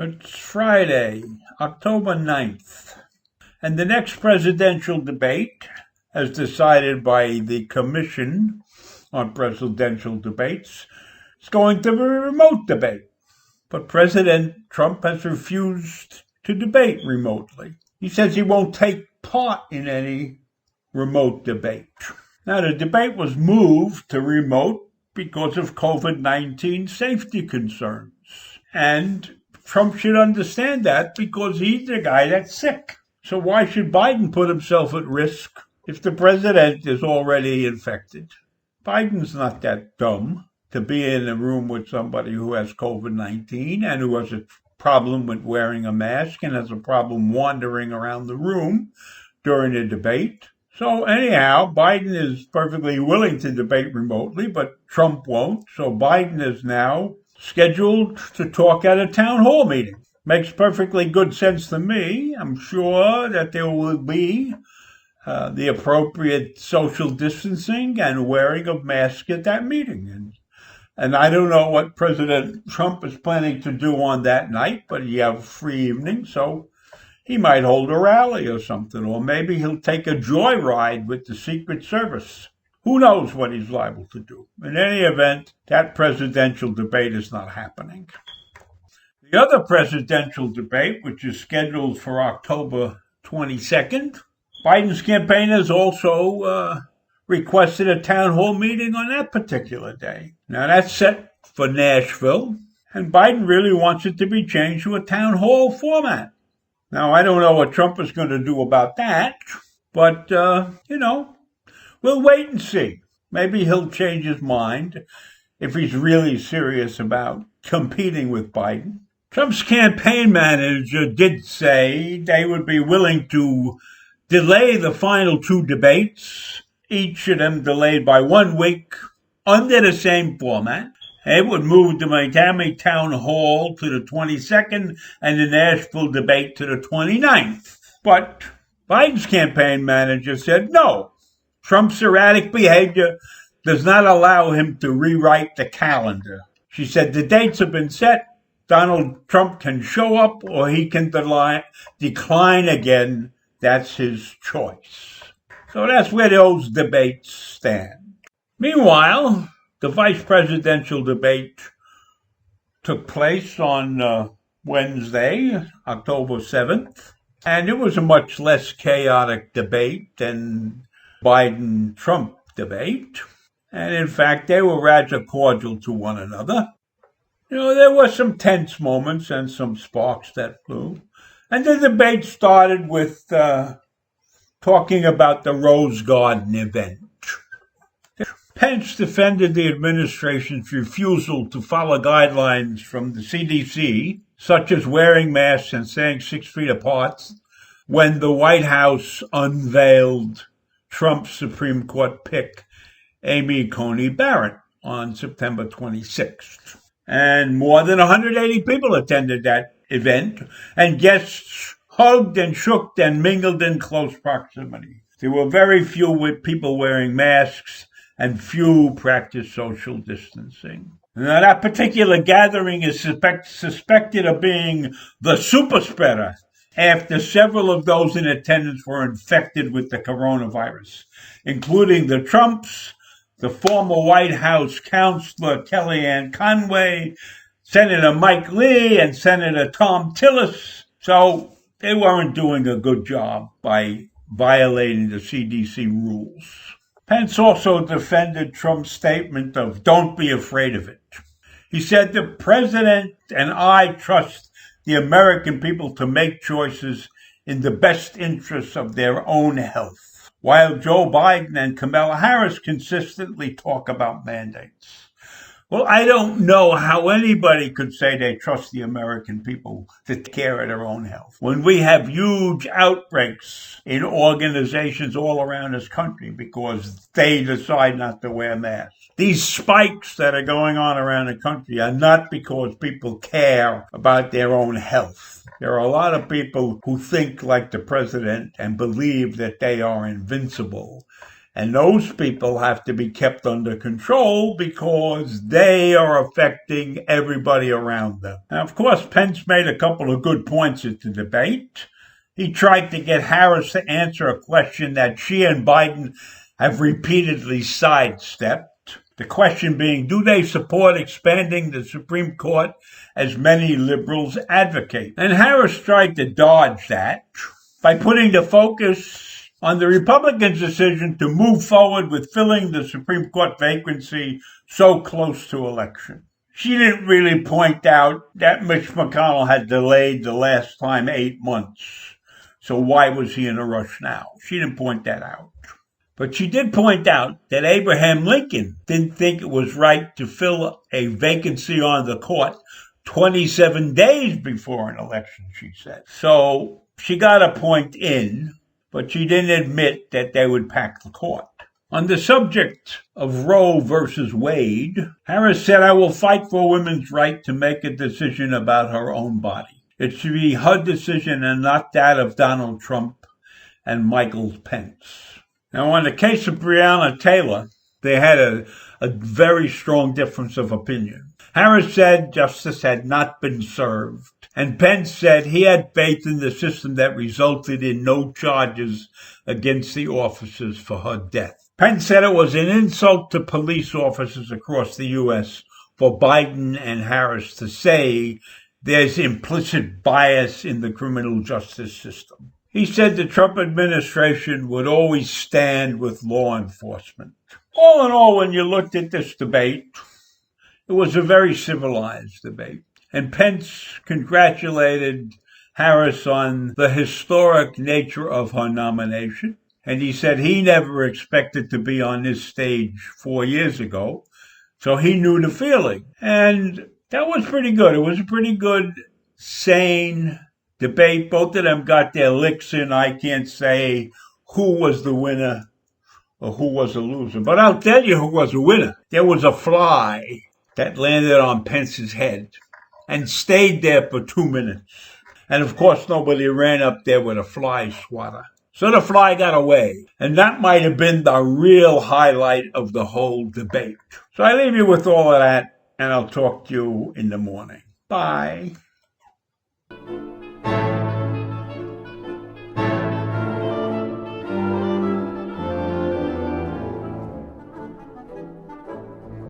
It's Friday, October 9th, and the next presidential debate, as decided by the Commission on Presidential Debates, is going to be a remote debate. But President Trump has refused to debate remotely. He says he won't take part in any remote debate. Now, the debate was moved to remote because of COVID-19 safety concerns. And Trump should understand that because he's the guy that's sick. So why should Biden put himself at risk if the president is already infected? Biden's not that dumb to be in a room with somebody who has COVID-19 and who has a problem with wearing a mask and has a problem wandering around the room during a debate. So anyhow, Biden is perfectly willing to debate remotely, but Trump won't. So Biden is now scheduled to talk at a town hall meeting. Makes perfectly good sense to me. I'm sure that there will be the appropriate social distancing and wearing of masks at that meeting. And I don't know what President Trump is planning to do on that night, but he has a free evening, so he might hold a rally or something, or maybe he'll take a joyride with the Secret Service. Who knows what he's liable to do? In any event, that presidential debate is not happening. The other presidential debate, which is scheduled for October 22nd, Biden's campaign has also requested a town hall meeting on that particular day. Now, that's set for Nashville, and Biden really wants it to be changed to a town hall format. Now, I don't know what Trump is going to do about that, but, we'll wait and see. Maybe he'll change his mind if he's really serious about competing with Biden. Trump's campaign manager did say they would be willing to delay the final two debates, each of them delayed by 1 week, under the same format. It would move the Miami Town Hall to the 22nd and the Nashville debate to the 29th. But Biden's campaign manager said no. Trump's erratic behavior does not allow him to rewrite the calendar. She said the dates have been set. Donald Trump can show up or he can decline again. That's his choice. So that's where those debates stand. Meanwhile, the vice presidential debate took place on Wednesday, October 7th, and it was a much less chaotic debate than Biden-Trump debate. And in fact, they were rather cordial to one another. There were some tense moments and some sparks that flew. And the debate started with talking about the Rose Garden event. Pence defended the administration's refusal to follow guidelines from the CDC, such as wearing masks and staying 6 feet apart, when the White House unveiled Trump's Supreme Court pick, Amy Coney Barrett, on September 26th. And more than 180 people attended that event, and guests hugged and shook and mingled in close proximity. There were very few people wearing masks, and few practiced social distancing. Now, that particular gathering is suspected of being the super spreader after several of those in attendance were infected with the coronavirus, including the Trumps, the former White House counselor Kellyanne Conway, Senator Mike Lee, and Senator Thom Tillis. So they weren't doing a good job by violating the CDC rules. Pence also defended Trump's statement of "don't be afraid of it." He said, "The president and I trust the American people to make choices in the best interests of their own health," while Joe Biden and Kamala Harris consistently talk about mandates. Well, I don't know how anybody could say they trust the American people to take care of their own health when we have huge outbreaks in organizations all around this country because they decide not to wear masks. These spikes that are going on around the country are not because people care about their own health. There are a lot of people who think like the president and believe that they are invincible. And those people have to be kept under control because they are affecting everybody around them. Now, of course, Pence made a couple of good points at the debate. He tried to get Harris to answer a question that she and Biden have repeatedly sidestepped. The question being, do they support expanding the Supreme Court as many liberals advocate? And Harris tried to dodge that by putting the focus on the Republicans' decision to move forward with filling the Supreme Court vacancy so close to election. She didn't really point out that Mitch McConnell had delayed the last time 8 months. So why was he in a rush now? She didn't point that out. But she did point out that Abraham Lincoln didn't think it was right to fill a vacancy on the court 27 days before an election, she said. So she got a point in, but she didn't admit that they would pack the court. On the subject of Roe versus Wade, Harris said, I will fight for women's right to make a decision about her own body. It should be her decision and not that of Donald Trump and Michael Pence. Now, on the case of Breonna Taylor, they had a very strong difference of opinion. Harris said justice had not been served, and Pence said he had faith in the system that resulted in no charges against the officers for her death. Pence said it was an insult to police officers across the U.S. for Biden and Harris to say there's implicit bias in the criminal justice system. He said the Trump administration would always stand with law enforcement. All in all, when you looked at this debate, it was a very civilized debate. And Pence congratulated Harris on the historic nature of her nomination. And he said he never expected to be on this stage 4 years ago. So he knew the feeling. And that was pretty good. It was a pretty good, sane debate. Both of them got their licks in. I can't say who was the winner or who was the loser. But I'll tell you who was the winner. There was a fly that landed on Pence's head and stayed there for 2 minutes. And of course, nobody ran up there with a fly swatter. So the fly got away. And that might have been the real highlight of the whole debate. So I leave you with all of that, and I'll talk to you in the morning. Bye.